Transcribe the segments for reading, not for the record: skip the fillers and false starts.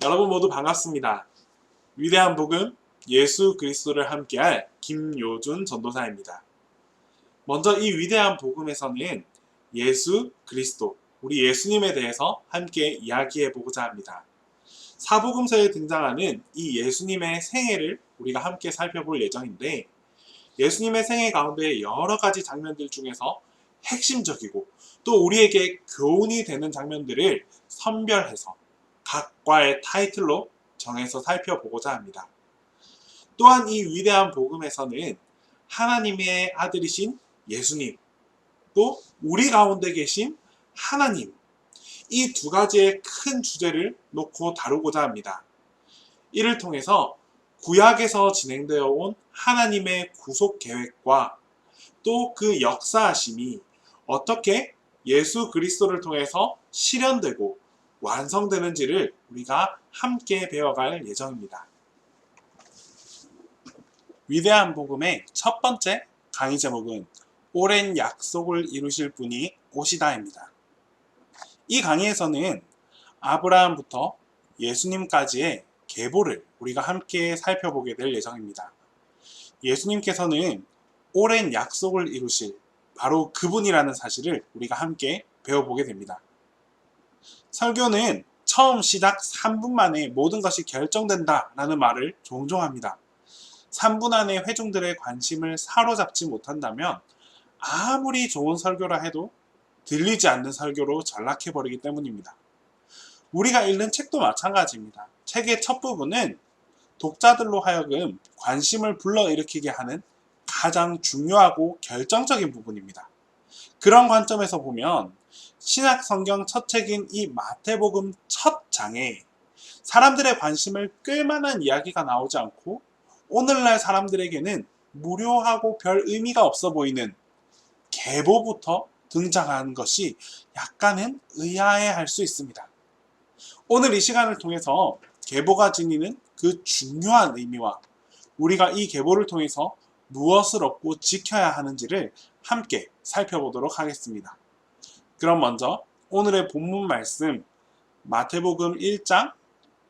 여러분 모두 반갑습니다. 위대한 복음 예수 그리스도를 함께할 김요준 전도사입니다. 먼저 이 위대한 복음에서는 예수 그리스도, 우리 예수님에 대해서 함께 이야기해 보고자 합니다. 사복음서에 등장하는 이 예수님의 생애를 우리가 함께 살펴볼 예정인데, 예수님의 생애 가운데 여러 가지 장면들 중에서 핵심적이고 또 우리에게 교훈이 되는 장면들을 선별해서 각과의 타이틀로 정해서 살펴보고자 합니다. 또한 이 위대한 복음에서는 하나님의 아들이신 예수님, 또 우리 가운데 계신 하나님, 이 두 가지의 큰 주제를 놓고 다루고자 합니다. 이를 통해서 구약에서 진행되어 온 하나님의 구속 계획과 또 그 역사하심이 어떻게 예수 그리스도를 통해서 실현되고 완성되는지를 우리가 함께 배워갈 예정입니다. 위대한 복음의 첫 번째 강의 제목은 오랜 약속을 이루실 분이 오시다입니다. 이 강의에서는 아브라함부터 예수님까지의 계보를 우리가 함께 살펴보게 될 예정입니다. 예수님께서는 오랜 약속을 이루실 바로 그분이라는 사실을 우리가 함께 배워보게 됩니다. 설교는 처음 시작 3분 만에 모든 것이 결정된다 라는 말을 종종 합니다. 3분 안에 회중들의 관심을 사로잡지 못한다면 아무리 좋은 설교라 해도 들리지 않는 설교로 전락해버리기 때문입니다. 우리가 읽는 책도 마찬가지입니다. 책의 첫 부분은 독자들로 하여금 관심을 불러일으키게 하는 가장 중요하고 결정적인 부분입니다. 그런 관점에서 보면 신약 성경 첫 책인 이 마태복음 첫 장에 사람들의 관심을 끌만한 이야기가 나오지 않고 오늘날 사람들에게는 무료하고 별 의미가 없어 보이는 계보부터 등장하는 것이 약간은 의아해할 수 있습니다. 오늘 이 시간을 통해서 계보가 지니는 그 중요한 의미와 우리가 이 계보를 통해서 무엇을 얻고 지켜야 하는지를 함께 살펴보도록 하겠습니다. 그럼 먼저 오늘의 본문 말씀 마태복음 1장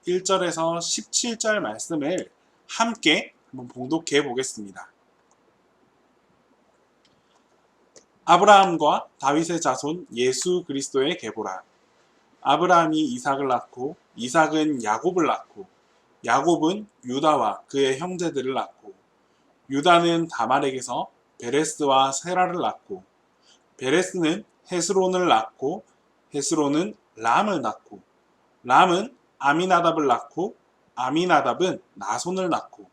1절에서 17절 말씀을 함께 한번 봉독해 보겠습니다. 아브라함과 다윗의 자손 예수 그리스도의 계보라. 아브라함이 이삭을 낳고 이삭은 야곱을 낳고 야곱은 유다와 그의 형제들을 낳고 유다는 다말에게서 베레스와 세라를 낳고 베레스는 헤스론을 낳고 헤스론은 람을 낳고 람은 아미나답을 낳고 아미나답은 나손을 낳고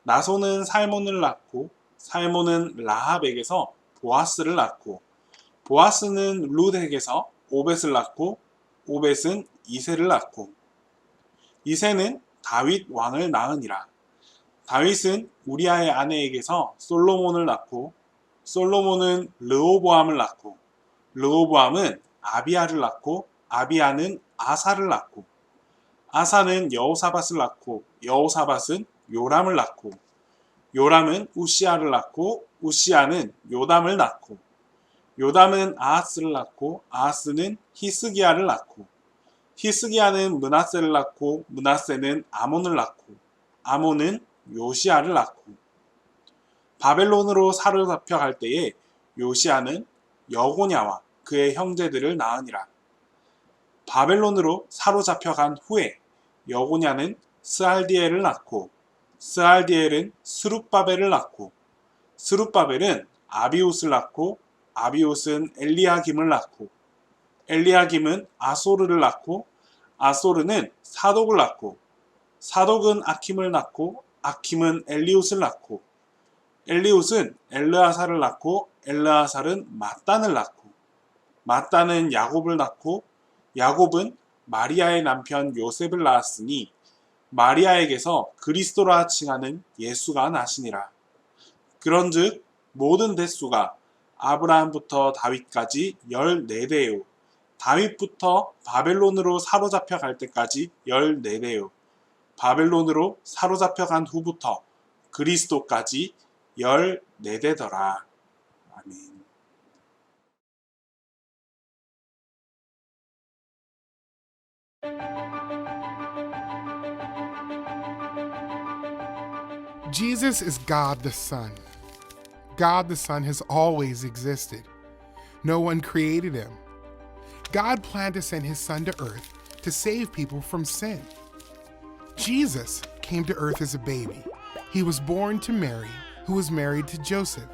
나손은 살몬을 낳고 살몬은 라합에게서 보아스를 낳고 보아스는 룻에게서 오벳을 낳고 오벳은 이새를 낳고 이새는 다윗 왕을 낳으니라. 다윗은 우리아의 아내에게서 솔로몬을 낳고 솔로몬은 르호보암을 낳고 르호보암은 아비야를 낳고 아비야는 아사를 낳고 아사는 여호사밧을 낳고 여호사밧은 요람을 낳고 요람은 우시아를 낳고 우시아는 요담을 낳고 요담은 아하스를 낳고 아하스는 히스기야를 낳고 히스기야는 므낫세를 낳고 므낫세는 아몬을 낳고 아몬은 요시야를 낳고 바벨론으로 사로잡혀 갈 때에 요시야는 여고냐와 그의 형제들을 낳으니라. 바벨론으로 사로잡혀 간 후에 여고냐는 스알디엘을 낳고 스알디엘은 스룹바벨을 낳고 스룹바벨은 아비웃을 낳고 아비웃은 엘리야김을 낳고 엘리야김은 아소르를 낳고 아소르는 사독을 낳고 사독은 아킴을 낳고 아킴은 엘리웃을 낳고 엘리웃은 엘르아살을 낳고 엘르아살은 mat단을 낳고 mat단은 야곱을 낳고 야곱은 마리아의 남편 요셉을 낳았으니 마리아에게서 그리스도라 칭하는 예수가 나시니라. 그런즉 모든 대수가 아브라함부터 다윗까지 14대요. 다윗부터 바벨론으로 사로잡혀 갈 때까지 14대요. 바벨론으로 사로잡혀 간 후부터 그리스도까지 14대더라. 아멘. Jesus is God the Son. God the Son has always existed. No one created him. God planned to send his Son to earth to save people from sin. Jesus came to earth as a baby. He was born to Mary, who was married to Joseph.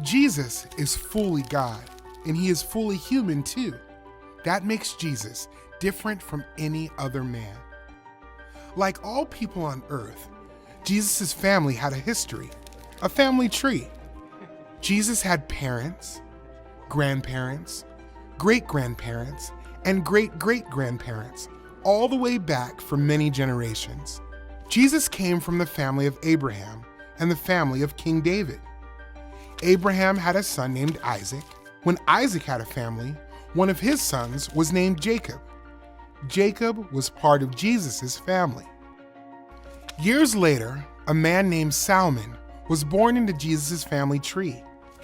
Jesus is fully God, and he is fully human too. That makes Jesus different from any other man. Like all people on earth, Jesus' family had a history, a family tree. Jesus had parents, grandparents, great-grandparents, and great-great-grandparents, all the way back for many generations. Jesus came from the family of Abraham and the family of King David. Abraham had a son named Isaac. When Isaac had a family, one of his sons was named Jacob. Jacob was part of Jesus' family. Years later, a man named Salmon was born into Jesus' family tree.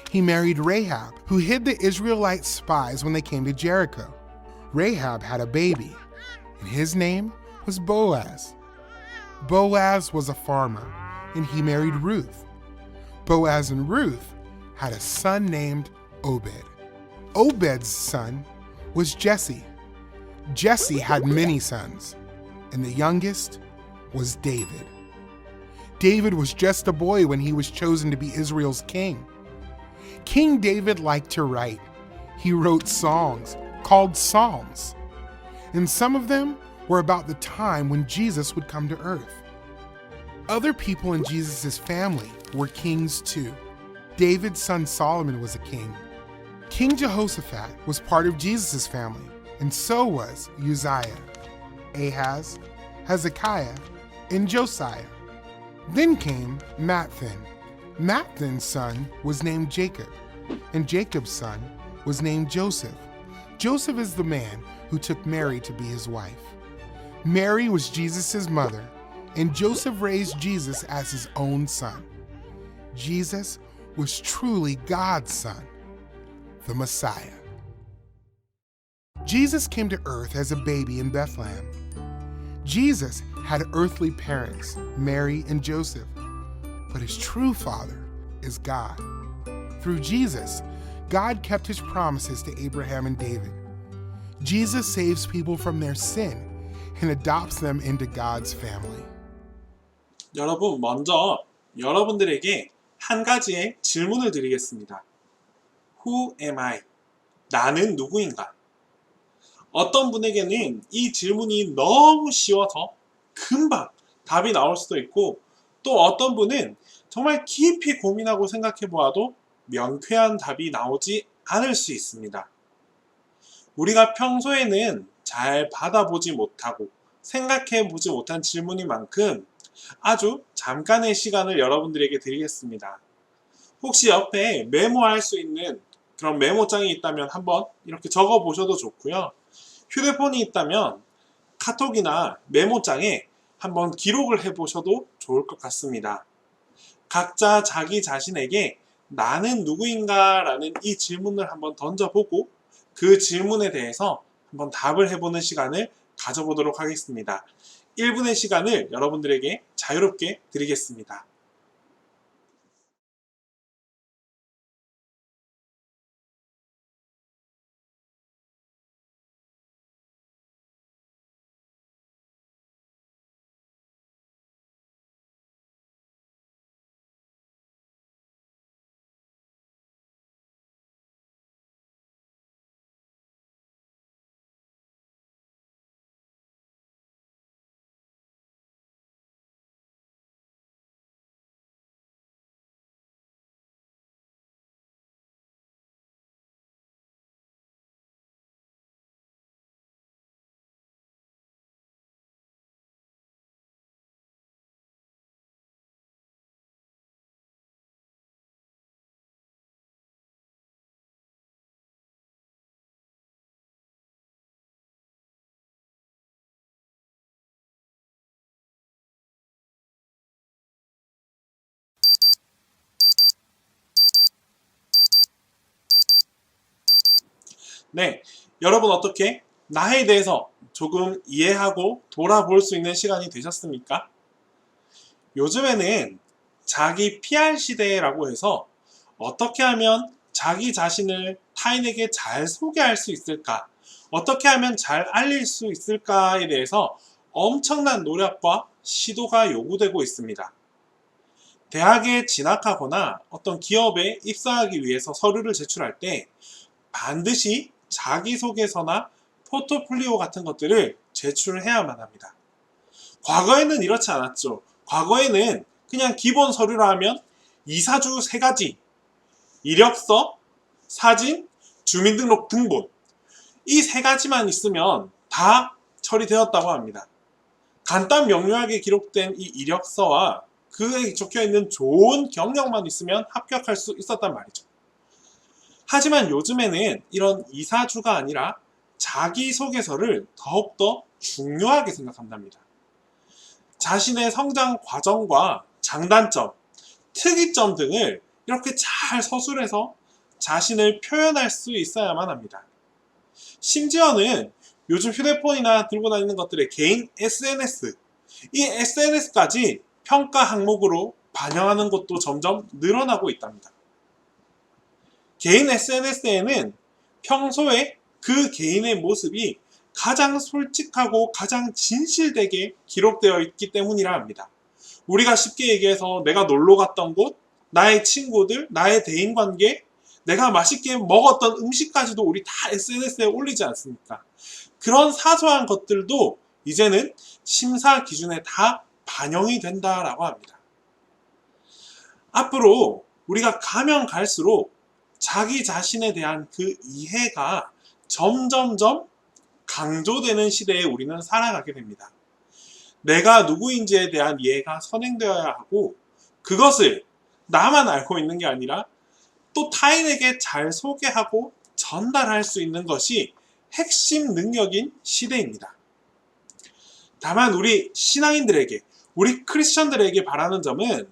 He married Rahab, who hid the Israelite spies when they came to Jericho. Rahab had a baby, and his name was Boaz. Boaz was a farmer, and he married Ruth. Boaz and Ruth had a son named Obed. Obed's son was Jesse. Jesse had many sons, and the youngest was David. David was just a boy when he was chosen to be Israel's king. King David liked to write. He wrote songs called Psalms, and some of them were about the time when Jesus would come to earth. Other people in Jesus' family were kings too. David's son Solomon was a king. King Jehoshaphat was part of Jesus' family, and so was Uzziah, Ahaz, Hezekiah, and Josiah. Then came Matthan. Matthan's son was named Jacob, and Jacob's son was named Joseph. Joseph is the man who took Mary to be his wife. Mary was Jesus' mother, and Joseph raised Jesus as his own son. Jesus was truly God's son, the Messiah. Jesus came to earth as a baby in Bethlehem. Jesus had earthly parents, Mary and Joseph, but his true father is God. Through Jesus, God kept his promises to Abraham and David. Jesus saves people from their sin and adopts them into God's family. 여러분, 먼저 여러분들에게 한 가지의 질문을 드리겠습니다. Who am I? 나는 누구인가? 어떤 분에게는 이 질문이 너무 쉬워서 금방 답이 나올 수도 있고, 또 어떤 분은 정말 깊이 고민하고 생각해 보아도 명쾌한 답이 나오지 않을 수 있습니다. 우리가 평소에는 잘 받아보지 못하고 생각해 보지 못한 질문인 만큼 아주 잠깐의 시간을 여러분들에게 드리겠습니다. 혹시 옆에 메모할 수 있는 그런 메모장이 있다면 한번 이렇게 적어 보셔도 좋고요. 휴대폰이 있다면 카톡이나 메모장에 한번 기록을 해 보셔도 좋을 것 같습니다. 각자 자기 자신에게 나는 누구인가 라는 이 질문을 한번 던져보고 그 질문에 대해서 한번 답을 해보는 시간을 가져보도록 하겠습니다. 1분의 시간을 여러분들에게 자유롭게 드리겠습니다. 네, 여러분 어떻게 나에 대해서 조금 이해하고 돌아볼 수 있는 시간이 되셨습니까? 요즘에는 자기 PR 시대라고 해서 어떻게 하면 자기 자신을 타인에게 잘 소개할 수 있을까? 어떻게 하면 잘 알릴 수 있을까에 대해서 엄청난 노력과 시도가 요구되고 있습니다. 대학에 진학하거나 어떤 기업에 입사하기 위해서 서류를 제출할 때 반드시 자기소개서나 포트폴리오 같은 것들을 제출해야만 합니다. 과거에는 이렇지 않았죠. 과거에는 그냥 기본 서류라 하면 이사주 3가지, 이력서, 사진, 주민등록 등본, 이 3가지만 있으면 다 처리되었다고 합니다. 간단 명료하게 기록된 이 이력서와 그에 적혀있는 좋은 경력만 있으면 합격할 수 있었단 말이죠. 하지만 요즘에는 이런 이사주가 아니라 자기소개서를 더욱더 중요하게 생각한답니다. 자신의 성장 과정과 장단점, 특이점 등을 이렇게 잘 서술해서 자신을 표현할 수 있어야만 합니다. 심지어는 요즘 휴대폰이나 들고 다니는 것들의 개인 SNS, 이 SNS까지 평가 항목으로 반영하는 것도 점점 늘어나고 있답니다. 개인 SNS에는 평소에 그 개인의 모습이 가장 솔직하고 가장 진실되게 기록되어 있기 때문이라 합니다. 우리가 쉽게 얘기해서 내가 놀러 갔던 곳, 나의 친구들, 나의 대인관계, 내가 맛있게 먹었던 음식까지도 우리 다 SNS에 올리지 않습니까? 그런 사소한 것들도 이제는 심사 기준에 다 반영이 된다라고 합니다. 앞으로 우리가 가면 갈수록 자기 자신에 대한 그 이해가 점점점 강조되는 시대에 우리는 살아가게 됩니다. 내가 누구인지에 대한 이해가 선행되어야 하고 그것을 나만 알고 있는 게 아니라 또 타인에게 잘 소개하고 전달할 수 있는 것이 핵심 능력인 시대입니다. 다만 우리 신앙인들에게, 우리 크리스천들에게 바라는 점은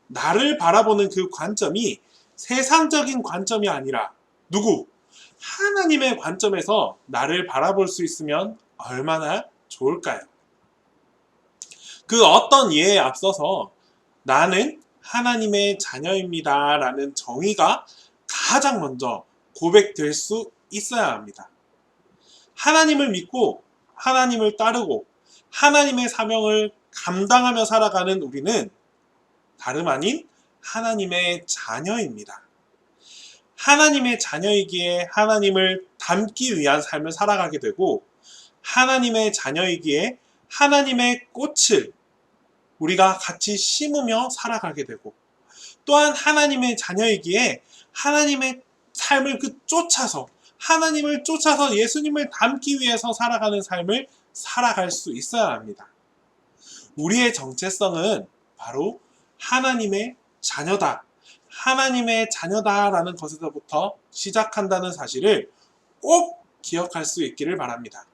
나를 바라보는 그 관점이 세상적인 관점이 아니라 누구? 하나님의 관점에서 나를 바라볼 수 있으면 얼마나 좋을까요? 그 어떤 이해에 앞서서 나는 하나님의 자녀입니다 라는 정의가 가장 먼저 고백될 수 있어야 합니다. 하나님을 믿고 하나님을 따르고 하나님의 사명을 감당하며 살아가는 우리는 다름 아닌 하나님의 자녀입니다. 하나님의 자녀이기에 하나님을 닮기 위한 삶을 살아가게 되고 하나님의 자녀이기에 하나님의 꽃을 우리가 같이 심으며 살아가게 되고 또한 하나님의 자녀이기에 하나님의 삶을 쫓아서 하나님을 쫓아서 예수님을 닮기 위해서 살아가는 삶을 살아갈 수 있어야 합니다. 우리의 정체성은 바로 하나님의 자녀다. 하나님의 자녀다라는 것에서부터 시작한다는 사실을 꼭 기억할 수 있기를 바랍니다.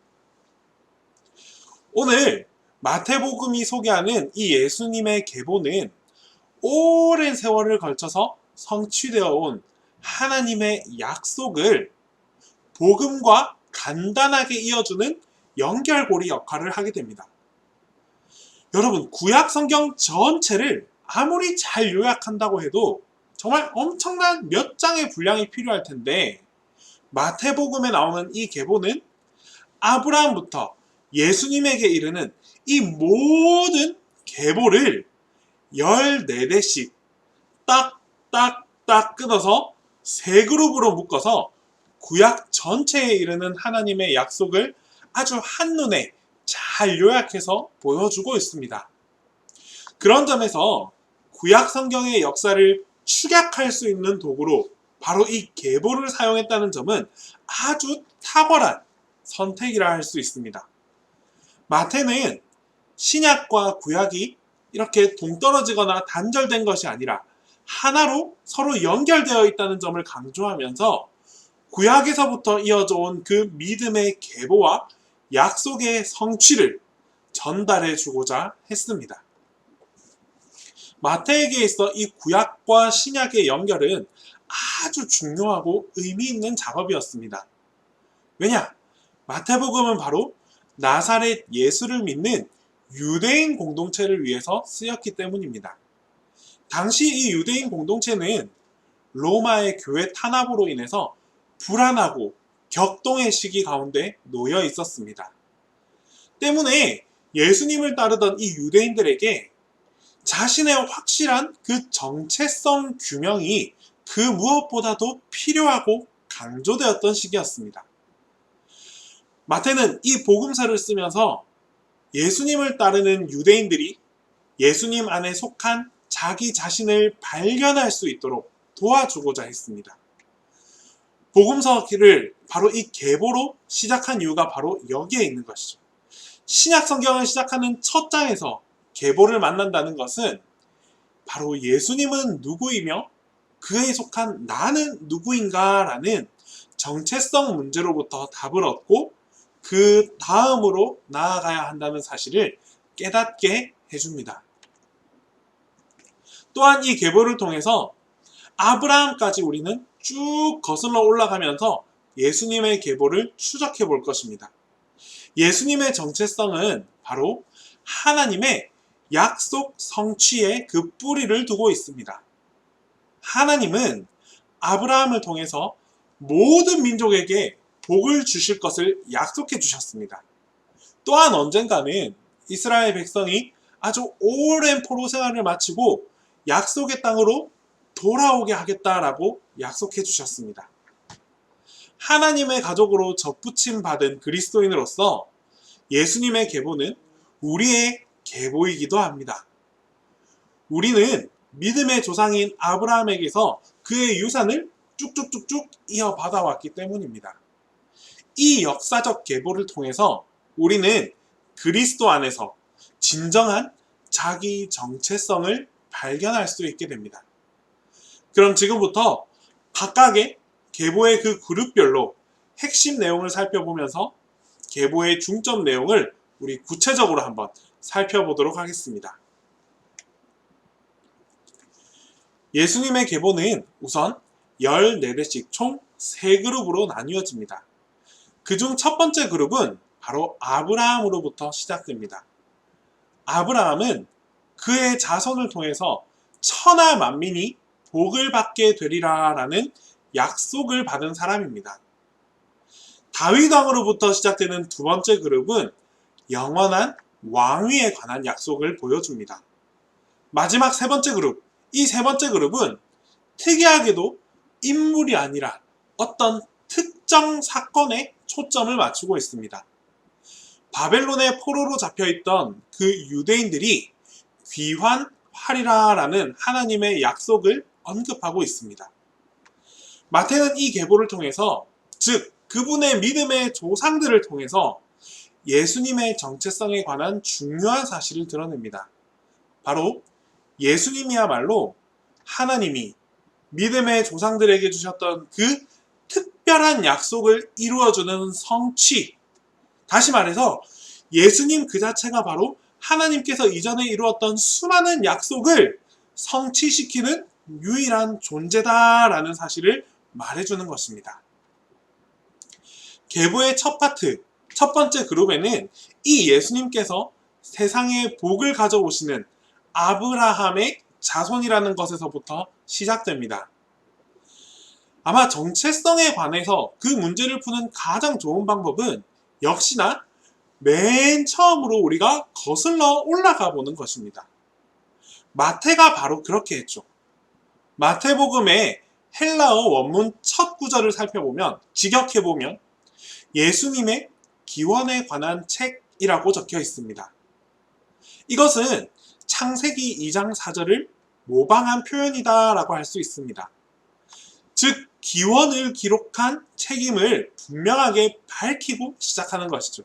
오늘 마태복음이 소개하는 이 예수님의 계보는 오랜 세월을 걸쳐서 성취되어 온 하나님의 약속을 복음과 간단하게 이어주는 연결고리 역할을 하게 됩니다. 여러분, 구약 성경 전체를 아무리 잘 요약한다고 해도 정말 엄청난 몇 장의 분량이 필요할 텐데 마태복음에 나오는 이 계보는 아브라함부터 예수님에게 이르는 이 모든 계보를 14대씩 딱딱딱 끊어서 세 그룹으로 묶어서 구약 전체에 이르는 하나님의 약속을 아주 한눈에 잘 요약해서 보여주고 있습니다. 그런 점에서 구약 성경의 역사를 축약할 수 있는 도구로 바로 이 계보를 사용했다는 점은 아주 탁월한 선택이라 할 수 있습니다. 마태는 신약과 구약이 이렇게 동떨어지거나 단절된 것이 아니라 하나로 서로 연결되어 있다는 점을 강조하면서 구약에서부터 이어져 온 그 믿음의 계보와 약속의 성취를 전달해 주고자 했습니다. 마태에게 있어 이 구약과 신약의 연결은 아주 중요하고 의미 있는 작업이었습니다. 왜냐? 마태복음은 바로 나사렛 예수를 믿는 유대인 공동체를 위해서 쓰였기 때문입니다. 당시 이 유대인 공동체는 로마의 교회 탄압으로 인해서 불안하고 격동의 시기 가운데 놓여 있었습니다. 때문에 예수님을 따르던 이 유대인들에게 자신의 확실한 그 정체성 규명이 그 무엇보다도 필요하고 강조되었던 시기였습니다. 마태는 이 복음서를 쓰면서 예수님을 따르는 유대인들이 예수님 안에 속한 자기 자신을 발견할 수 있도록 도와주고자 했습니다. 복음서를 바로 이 계보로 시작한 이유가 바로 여기에 있는 것이죠. 신약 성경을 시작하는 첫 장에서 계보를 만난다는 것은 바로 예수님은 누구이며 그에 속한 나는 누구인가라는 정체성 문제로부터 답을 얻고 그 다음으로 나아가야 한다는 사실을 깨닫게 해줍니다. 또한 이 계보를 통해서 아브라함까지 우리는 쭉 거슬러 올라가면서 예수님의 계보를 추적해 볼 것입니다. 예수님의 정체성은 바로 하나님의 약속 성취에 그 뿌리를 두고 있습니다. 하나님은 아브라함을 통해서 모든 민족에게 복을 주실 것을 약속해 주셨습니다. 또한 언젠가는 이스라엘 백성이 아주 오랜 포로 생활을 마치고 약속의 땅으로 돌아오게 하겠다라고 약속해 주셨습니다. 하나님의 가족으로 접붙임 받은 그리스도인으로서 예수님의 계보는 우리의 계보이기도 합니다. 우리는 믿음의 조상인 아브라함에게서 그의 유산을 쭉쭉쭉쭉 이어받아 왔기 때문입니다. 이 역사적 계보를 통해서 우리는 그리스도 안에서 진정한 자기 정체성을 발견할 수 있게 됩니다. 그럼 지금부터 각각의 계보의 그 그룹별로 핵심 내용을 살펴보면서 계보의 중점 내용을 우리 구체적으로 한번 살펴보도록 하겠습니다. 예수님의 계보는 우선 14대씩 총 3그룹으로 나뉘어집니다. 그중 첫 번째 그룹은 바로 아브라함으로부터 시작됩니다. 아브라함은 그의 자손을 통해서 천하 만민이 복을 받게 되리라 라는 약속을 받은 사람입니다. 다윗 왕으로부터 시작되는 두 번째 그룹은 영원한 왕위에 관한 약속을 보여줍니다. 마지막 세 번째 그룹, 이 세 번째 그룹은 특이하게도 인물이 아니라 어떤 특정 사건에 초점을 맞추고 있습니다. 바벨론의 포로로 잡혀있던 그 유대인들이 귀환하리라라는 하나님의 약속을 언급하고 있습니다. 마태는 이 계보를 통해서, 즉 그분의 믿음의 조상들을 통해서 예수님의 정체성에 관한 중요한 사실을 드러냅니다. 바로 예수님이야말로 하나님이 믿음의 조상들에게 주셨던 그 특별한 약속을 이루어주는 성취, 다시 말해서 예수님 그 자체가 바로 하나님께서 이전에 이루었던 수많은 약속을 성취시키는 유일한 존재다라는 사실을 말해주는 것입니다. 계보의 첫 파트, 첫 번째 그룹에는 이 예수님께서 세상에 복을 가져오시는 아브라함의 자손이라는 것에서부터 시작됩니다. 아마 정체성에 관해서 그 문제를 푸는 가장 좋은 방법은 역시나 맨 처음으로 우리가 거슬러 올라가 보는 것입니다. 마태가 바로 그렇게 했죠. 마태복음의 헬라어 원문 첫 구절을 살펴보면, 직역해보면 예수님의 기원에 관한 책이라고 적혀 있습니다. 이것은 창세기 2장 4절을 모방한 표현이다라고 할 수 있습니다. 즉 기원을 기록한 책임을 분명하게 밝히고 시작하는 것이죠.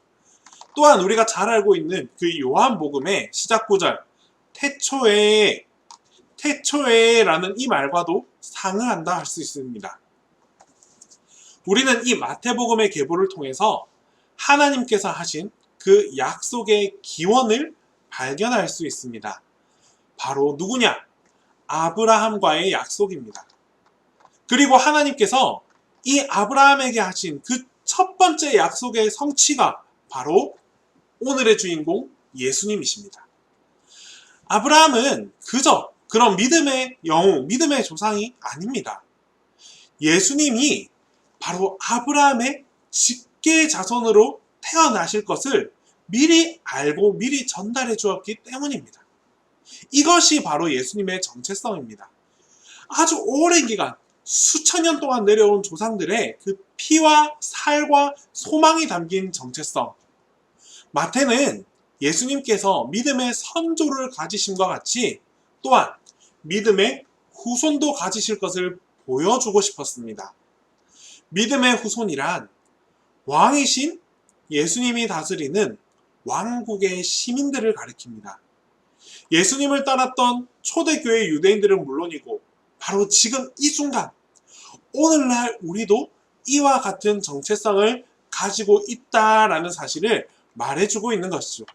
또한 우리가 잘 알고 있는 그 요한복음의 시작 구절 태초에라는 이 말과도 상응한다 할 수 있습니다. 우리는 이 마태복음의 계보를 통해서 하나님께서 하신 그 약속의 기원을 발견할 수 있습니다. 바로 누구냐? 아브라함과의 약속입니다. 그리고 하나님께서 이 아브라함에게 하신 그 첫 번째 약속의 성취가 바로 오늘의 주인공 예수님이십니다. 아브라함은 그저 그런 믿음의 영웅, 믿음의 조상이 아닙니다. 예수님이 바로 아브라함의 직계 자손으로 태어나실 것을 미리 알고 미리 전달해 주었기 때문입니다. 이것이 바로 예수님의 정체성입니다. 아주 오랜 기간, 수천 년 동안 내려온 조상들의 그 피와 살과 소망이 담긴 정체성. 마태는 예수님께서 믿음의 선조를 가지심과 같이 또한 믿음의 후손도 가지실 것을 보여주고 싶었습니다. 믿음의 후손이란 왕이신 예수님이 다스리는 왕국의 시민들을 가리킵니다. 예수님을 따랐던 초대교회 유대인들은 물론이고 바로 지금 이 순간 오늘날 우리도 이와 같은 정체성을 가지고 있다라는 사실을 말해주고 있는 것이죠.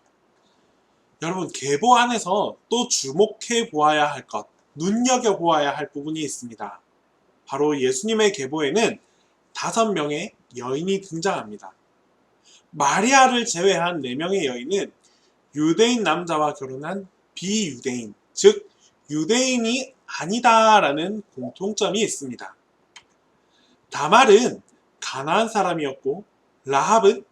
여러분, 계보 안에서 또 주목해 보아야 할 것, 눈여겨 보아야 할 부분이 있습니다. 바로 예수님의 계보에는 5명의 여인이 등장합니다. 마리아를 제외한 4명의 여인은 유대인 남자와 결혼한 비유대인, 즉 유대인이 아니다라는 공통점이 있습니다. 다말은 가나안 사람이었고 라합은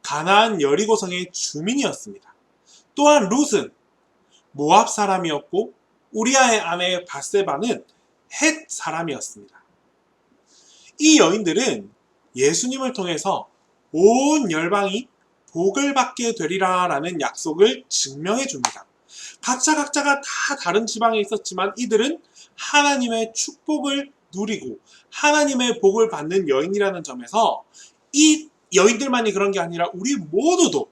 가나안 여리고성의 주민이었습니다. 또한 룻은 모압 사람이었고 우리아의 아내 바세바는 헷 사람이었습니다. 이 여인들은 예수님을 통해서 온 열방이 복을 받게 되리라 라는 약속을 증명해 줍니다. 각자가 다 다른 지방에 있었지만 이들은 하나님의 축복을 누리고 하나님의 복을 받는 여인이라는 점에서 이 여인들만이 그런 게 아니라 우리 모두도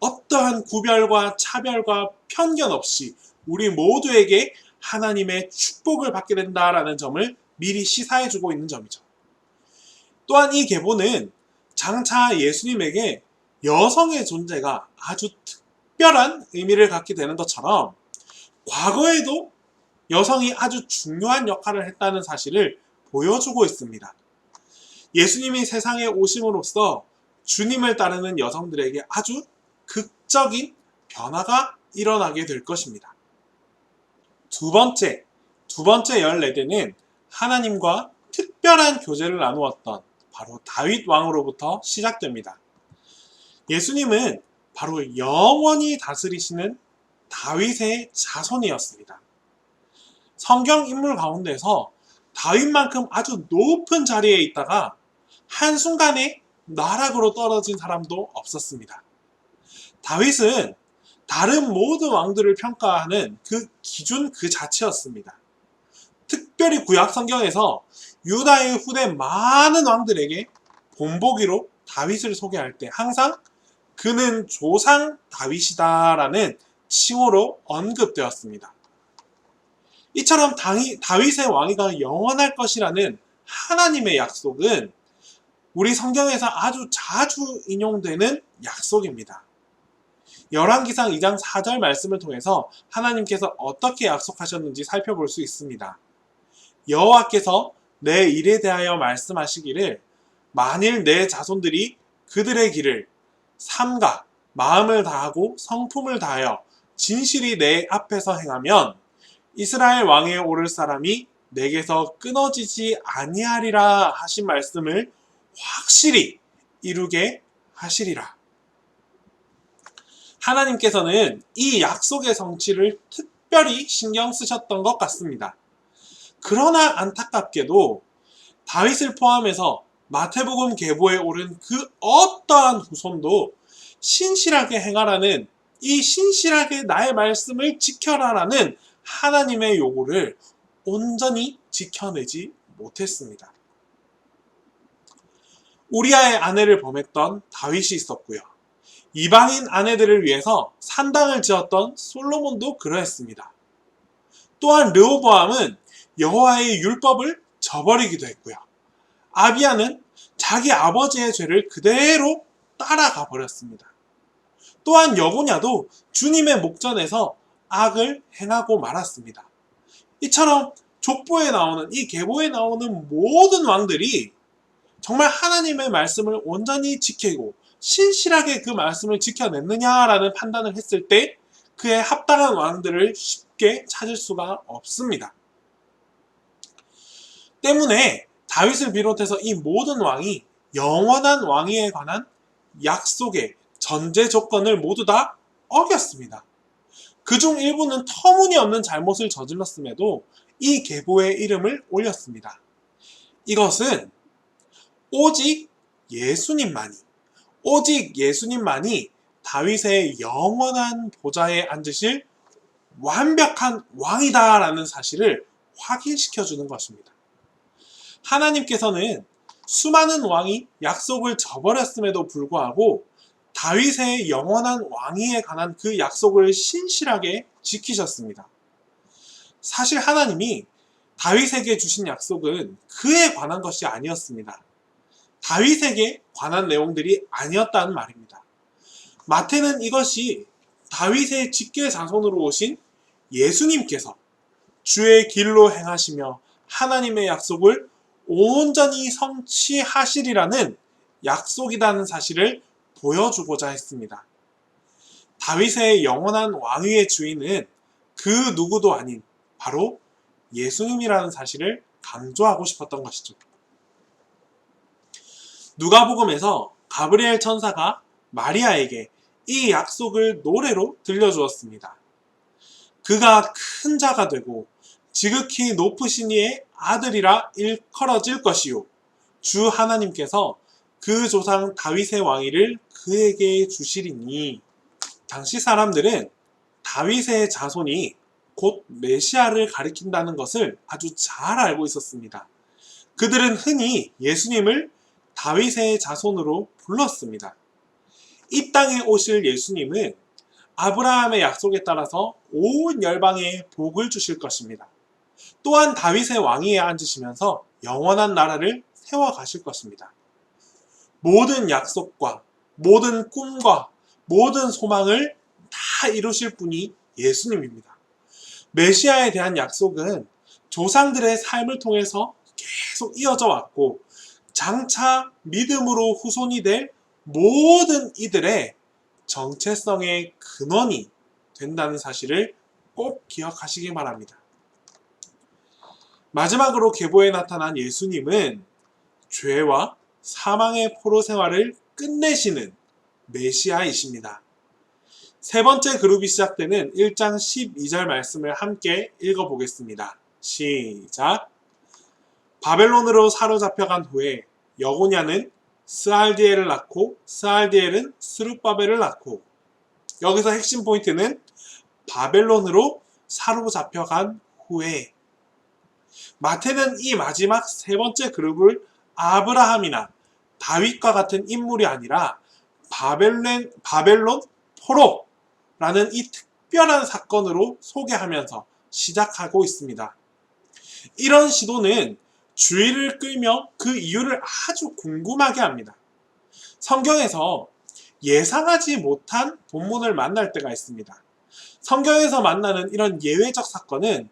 어떠한 구별과 차별과 편견 없이 우리 모두에게 하나님의 축복을 받게 된다라는 점을 미리 시사해주고 있는 점이죠. 또한 이 계보는 장차 예수님에게 여성의 존재가 아주 특별한 의미를 갖게 되는 것처럼 과거에도 여성이 아주 중요한 역할을 했다는 사실을 보여주고 있습니다. 예수님이 세상에 오심으로써 주님을 따르는 여성들에게 아주 극적인 변화가 일어나게 될 것입니다. 두 번째 14대는 하나님과 특별한 교제를 나누었던 바로 다윗 왕으로부터 시작됩니다. 예수님은 바로 영원히 다스리시는 다윗의 자손이었습니다. 성경 인물 가운데서 다윗만큼 아주 높은 자리에 있다가 한순간에 나락으로 떨어진 사람도 없었습니다. 다윗은 다른 모든 왕들을 평가하는 그 기준 그 자체였습니다. 특별히 구약 성경에서 유다의 후대 많은 왕들에게 본보기로 다윗을 소개할 때 항상 그는 조상 다윗이다라는 칭호로 언급되었습니다. 이처럼 다윗의 왕위가 영원할 것이라는 하나님의 약속은 우리 성경에서 아주 자주 인용되는 약속입니다. 열왕기상 2장 4절 말씀을 통해서 하나님께서 어떻게 약속하셨는지 살펴볼 수 있습니다. 여호와께서 내 일에 대하여 말씀하시기를 만일 내 자손들이 그들의 길을 삼가 마음을 다하고 성품을 다하여 진실이 내 앞에서 행하면 이스라엘 왕에 오를 사람이 내게서 끊어지지 아니하리라 하신 말씀을 확실히 이루게 하시리라. 하나님께서는 이 약속의 성취를 특별히 신경 쓰셨던 것 같습니다. 그러나 안타깝게도 다윗을 포함해서 마태복음 계보에 오른 그 어떠한 후손도 신실하게 행하라는 이 신실하게 나의 말씀을 지켜라라는 하나님의 요구를 온전히 지켜내지 못했습니다. 우리아의 아내를 범했던 다윗이 있었고요. 이방인 아내들을 위해서 산당을 지었던 솔로몬도 그러했습니다. 또한 르호보암은 여호와의 율법을 저버리기도 했고요. 아비야는 자기 아버지의 죄를 그대로 따라가 버렸습니다. 또한 여고냐도 주님의 목전에서 악을 행하고 말았습니다. 이처럼 족보에 나오는 이 계보에 나오는 모든 왕들이 정말 하나님의 말씀을 온전히 지키고 신실하게 그 말씀을 지켜냈느냐라는 판단을 했을 때 그에 합당한 왕들을 쉽게 찾을 수가 없습니다. 때문에 다윗을 비롯해서 이 모든 왕이 영원한 왕위에 관한 약속의 전제 조건을 모두 다 어겼습니다. 그중 일부는 터무니없는 잘못을 저질렀음에도 이 계보의 이름을 올렸습니다. 이것은 오직 예수님만이 다윗의 영원한 보좌에 앉으실 완벽한 왕이다라는 사실을 확인시켜 주는 것입니다. 하나님께서는 수많은 왕이 약속을 저버렸음에도 불구하고 다윗의 영원한 왕위에 관한 그 약속을 신실하게 지키셨습니다. 사실 하나님이 다윗에게 주신 약속은 그에 관한 것이 아니었습니다. 다윗에게 관한 내용들이 아니었다는 말입니다. 마태는 이것이 다윗의 직계 자손으로 오신 예수님께서 주의 길로 행하시며 하나님의 약속을 온전히 성취하시리라는 약속이라는 사실을 보여주고자 했습니다. 다윗의 영원한 왕위의 주인은 그 누구도 아닌 바로 예수님이라는 사실을 강조하고 싶었던 것이죠. 누가복음에서 가브리엘 천사가 마리아에게 이 약속을 노래로 들려주었습니다. 그가 큰 자가 되고 지극히 높으신 이의 아들이라 일컬어질 것이요 주 하나님께서 그 조상 다윗의 왕위를 그에게 주시리니. 당시 사람들은 다윗의 자손이 곧 메시아를 가리킨다는 것을 아주 잘 알고 있었습니다. 그들은 흔히 예수님을 다윗의 자손으로 불렀습니다. 이 땅에 오실 예수님은 아브라함의 약속에 따라서 온 열방에 복을 주실 것입니다. 또한 다윗의 왕위에 앉으시면서 영원한 나라를 세워가실 것입니다. 모든 약속과 모든 꿈과 모든 소망을 다 이루실 분이 예수님입니다. 메시아에 대한 약속은 조상들의 삶을 통해서 계속 이어져 왔고 장차 믿음으로 후손이 될 모든 이들의 정체성의 근원이 된다는 사실을 꼭 기억하시기 바랍니다. 마지막으로 계보에 나타난 예수님은 죄와 사망의 포로 생활을 끝내시는 메시아이십니다. 세 번째 그룹이 시작되는 1장 12절 말씀을 함께 읽어보겠습니다. 시작. 바벨론으로 사로잡혀간 후에 여고냐는 스알디엘을 낳고 스알디엘은 스룹바벨을 낳고. 여기서 핵심 포인트는 바벨론으로 사로잡혀간 후에. 마태는 이 마지막 세 번째 그룹을 아브라함이나 다윗과 같은 인물이 아니라 바벨론 포로라는 이 특별한 사건으로 소개하면서 시작하고 있습니다. 이런 시도는 주의를 끌며 그 이유를 아주 궁금하게 합니다. 성경에서 예상하지 못한 본문을 만날 때가 있습니다. 성경에서 만나는 이런 예외적 사건은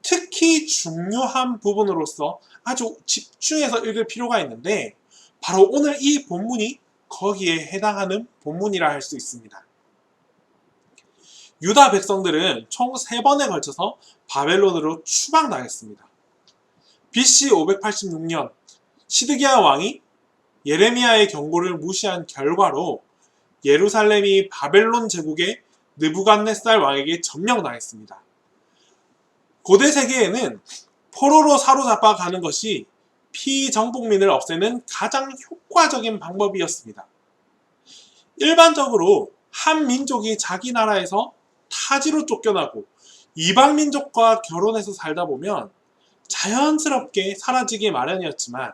특히 중요한 부분으로서 아주 집중해서 읽을 필요가 있는데 바로 오늘 이 본문이 거기에 해당하는 본문이라 할 수 있습니다. 유다 백성들은 총 3번에 걸쳐서 바벨론으로 추방당했습니다. BC 586년 시드기야 왕이 예레미야의 경고를 무시한 결과로 예루살렘이 바벨론 제국의 느부갓네살 왕에게 점령당했습니다. 고대 세계에는 포로로 사로잡아 가는 것이 피정복민을 없애는 가장 효과적인 방법이었습니다. 일반적으로 한 민족이 자기 나라에서 타지로 쫓겨나고 이방 민족과 결혼해서 살다 보면 자연스럽게 사라지기 마련이었지만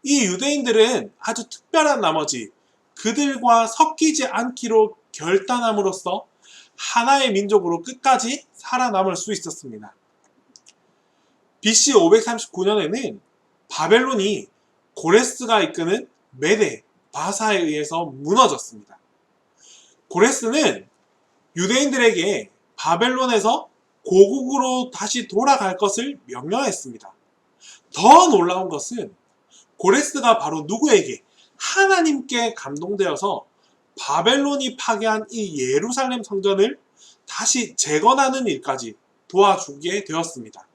이 유대인들은 아주 특별한 나머지 그들과 섞이지 않기로 결단함으로써 하나의 민족으로 끝까지 살아남을 수 있었습니다. BC 539년에는 바벨론이 고레스가 이끄는 메데, 바사에 의해서 무너졌습니다. 고레스는 유대인들에게 바벨론에서 고국으로 다시 돌아갈 것을 명령했습니다. 더 놀라운 것은 고레스가 바로 누구에게? 하나님께 감동되어서 바벨론이 파괴한 이 예루살렘 성전을 다시 재건하는 일까지 도와주게 되었습니다.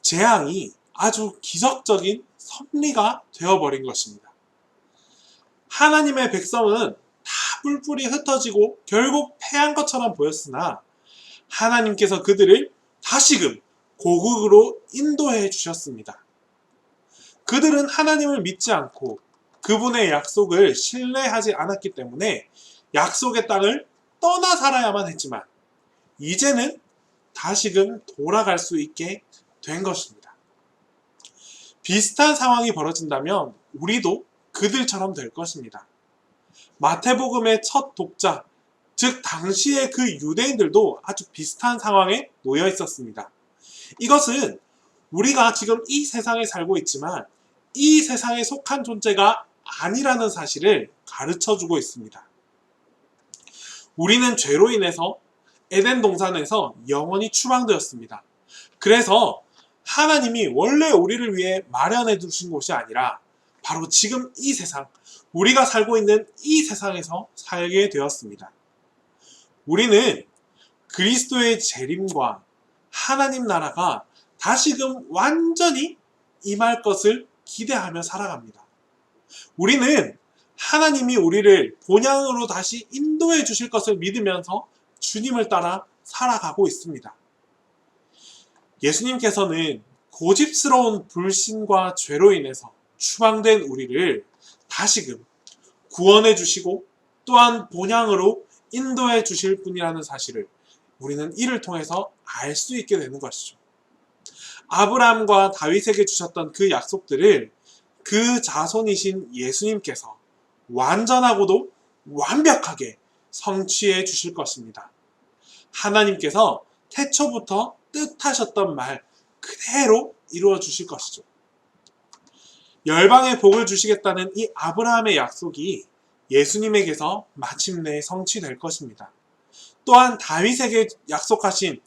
재앙이 아주 기적적인 섭리가 되어버린 것입니다. 하나님의 백성은 다 뿔뿔이 흩어지고 결국 패한 것처럼 보였으나 하나님께서 그들을 다시금 고국으로 인도해 주셨습니다. 그들은 하나님을 믿지 않고 그분의 약속을 신뢰하지 않았기 때문에 약속의 땅을 떠나 살아야만 했지만 이제는 다시금 돌아갈 수 있게 된 것입니다. 비슷한 상황이 벌어진다면 우리도 그들처럼 될 것입니다. 마태복음의 첫 독자, 즉 당시의 그 유대인들도 아주 비슷한 상황에 놓여 있었습니다. 이것은 우리가 지금 이 세상에 살고 있지만 이 세상에 속한 존재가 아니라는 사실을 가르쳐 주고 있습니다. 우리는 죄로 인해서 에덴 동산에서 영원히 추방되었습니다. 그래서 하나님이 원래 우리를 위해 마련해 두신 곳이 아니라 바로 지금 이 세상, 우리가 살고 있는 이 세상에서 살게 되었습니다. 우리는 그리스도의 재림과 하나님 나라가 다시금 완전히 임할 것을 기대하며 살아갑니다. 우리는 하나님이 우리를 본향으로 다시 인도해 주실 것을 믿으면서 주님을 따라 살아가고 있습니다. 예수님께서는 고집스러운 불신과 죄로 인해서 추방된 우리를 다시금 구원해 주시고 또한 본향으로 인도해 주실 분이라는 사실을 우리는 이를 통해서 알 수 있게 되는 것이죠. 아브라함과 다윗에게 주셨던 그 약속들을 그 자손이신 예수님께서 완전하고도 완벽하게 성취해 주실 것입니다. 하나님께서 태초부터 뜻하셨던 말 그대로 이루어 주실 것이죠. 열방에 복을 주시겠다는 이 아브라함의 약속이 예수님에게서 마침내 성취될 것입니다. 또한 다윗에게 약속하신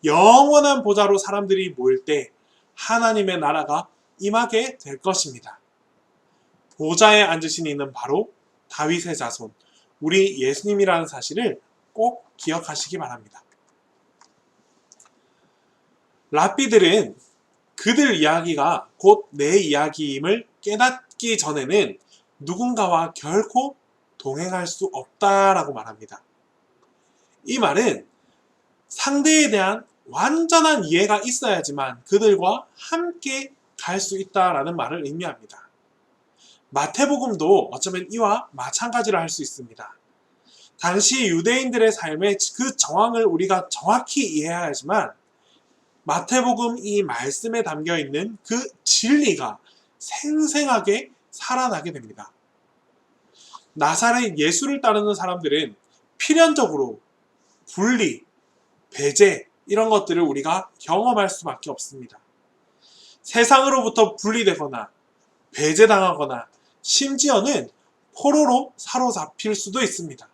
영원한 보좌로 사람들이 모일 때 하나님의 나라가 임하게 될 것입니다. 보좌에 앉으신 이는 바로 다윗의 자손, 우리 예수님이라는 사실을 꼭 기억하시기 바랍니다. 랍비들은 그들 이야기가 곧 내 이야기임을 깨닫기 전에는 누군가와 결코 동행할 수 없다라고 말합니다. 이 말은 상대에 대한 완전한 이해가 있어야지만 그들과 함께 갈 수 있다라는 말을 의미합니다. 마태복음도 어쩌면 이와 마찬가지라 할 수 있습니다. 당시 유대인들의 삶의 그 정황을 우리가 정확히 이해해야 하지만 마태복음 이 말씀에 담겨 있는 그 진리가 생생하게 살아나게 됩니다. 나사렛 예수를 따르는 사람들은 필연적으로 분리, 배제 이런 것들을 우리가 경험할 수밖에 없습니다. 세상으로부터 분리되거나 배제당하거나 심지어는 포로로 사로잡힐 수도 있습니다.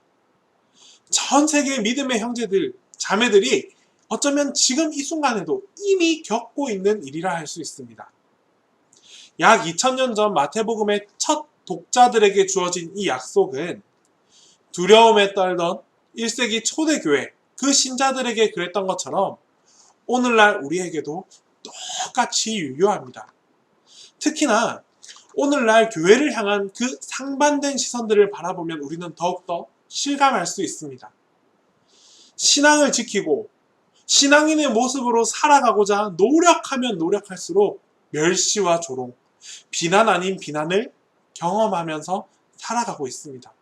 전 세계 믿음의 형제들, 자매들이 어쩌면 지금 이 순간에도 이미 겪고 있는 일이라 할 수 있습니다. 약 2000년 전 마태복음의 첫 독자들에게 주어진 이 약속은 두려움에 떨던 1세기 초대교회 그 신자들에게 그랬던 것처럼 오늘날 우리에게도 똑같이 유효합니다. 특히나 오늘날 교회를 향한 그 상반된 시선들을 바라보면 우리는 더욱더 실감할 수 있습니다. 신앙을 지키고 신앙인의 모습으로 살아가고자 노력하면 노력할수록 멸시와 조롱, 비난 아닌 비난을 경험하면서 살아가고 있습니다.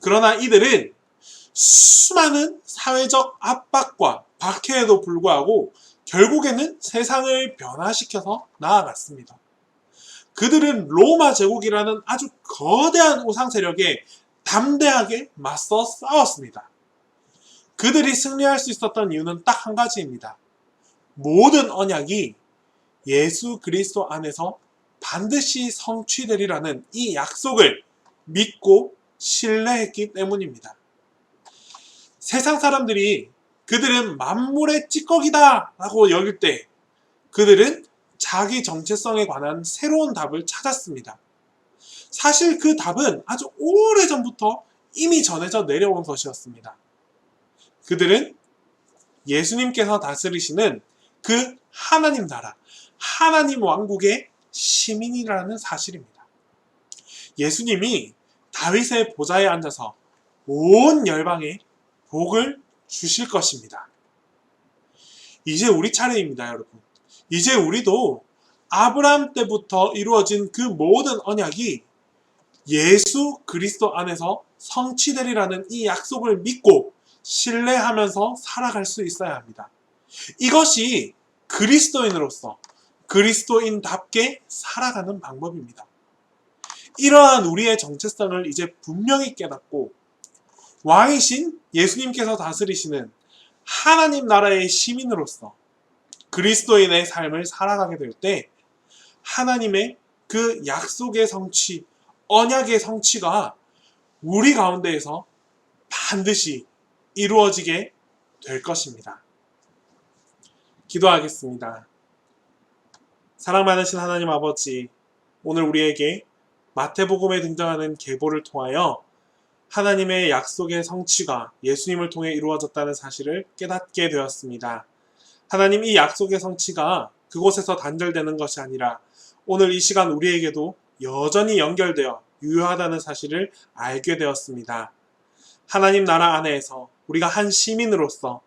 그러나 이들은 수많은 사회적 압박과 박해에도 불구하고 결국에는 세상을 변화시켜서 나아갔습니다. 그들은 로마 제국이라는 아주 거대한 우상 세력에 담대하게 맞서 싸웠습니다. 그들이 승리할 수 있었던 이유는 딱 한 가지입니다. 모든 언약이 예수 그리스도 안에서 반드시 성취되리라는 이 약속을 믿고 신뢰했기 때문입니다. 세상 사람들이 그들은 만물의 찌꺼기다 라고 여길 때 그들은 자기 정체성에 관한 새로운 답을 찾았습니다. 사실 그 답은 아주 오래전부터 이미 전해져 내려온 것이었습니다. 그들은 예수님께서 다스리시는 그 하나님 나라, 하나님 왕국의 시민이라는 사실입니다. 예수님이 다윗의 보좌에 앉아서 온 열방에 복을 주실 것입니다. 이제 우리 차례입니다, 여러분. 이제 우리도 아브라함 때부터 이루어진 그 모든 언약이 예수 그리스도 안에서 성취되리라는 이 약속을 믿고 신뢰하면서 살아갈 수 있어야 합니다. 이것이 그리스도인으로서 그리스도인답게 살아가는 방법입니다. 이러한 우리의 정체성을 이제 분명히 깨닫고 왕이신 예수님께서 다스리시는 하나님 나라의 시민으로서 그리스도인의 삶을 살아가게 될 때 하나님의 그 약속의 성취, 언약의 성취가 우리 가운데에서 반드시 이루어지게 될 것입니다. 기도하겠습니다. 사랑 많으신 하나님 아버지, 오늘 우리에게 마태복음에 등장하는 계보를 통하여 하나님의 약속의 성취가 예수님을 통해 이루어졌다는 사실을 깨닫게 되었습니다. 하나님, 이 약속의 성취가 그곳에서 단절되는 것이 아니라 오늘 이 시간 우리에게도 여전히 연결되어 유효하다는 사실을 알게 되었습니다. 하나님 나라 안에서 우리가 한 시민으로서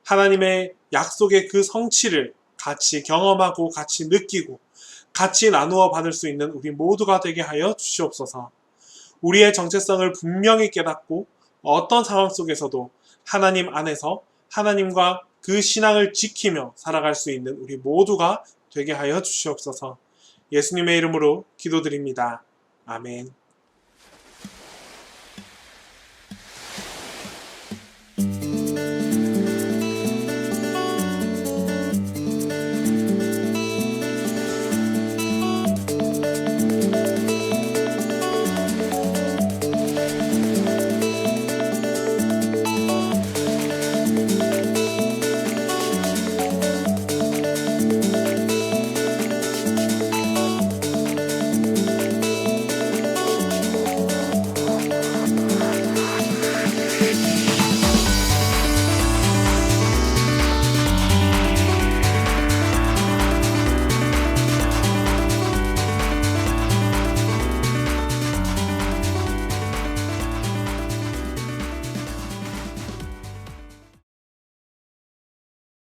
하나님의 약속의 그 성취를 같이 경험하고 같이 느끼고 같이 나누어 받을 수 있는 우리 모두가 되게 하여 주시옵소서. 우리의 정체성을 분명히 깨닫고 어떤 상황 속에서도 하나님 안에서 하나님과 그 신앙을 지키며 살아갈 수 있는 우리 모두가 되게 하여 주시옵소서. 예수님의 이름으로 기도드립니다. 아멘.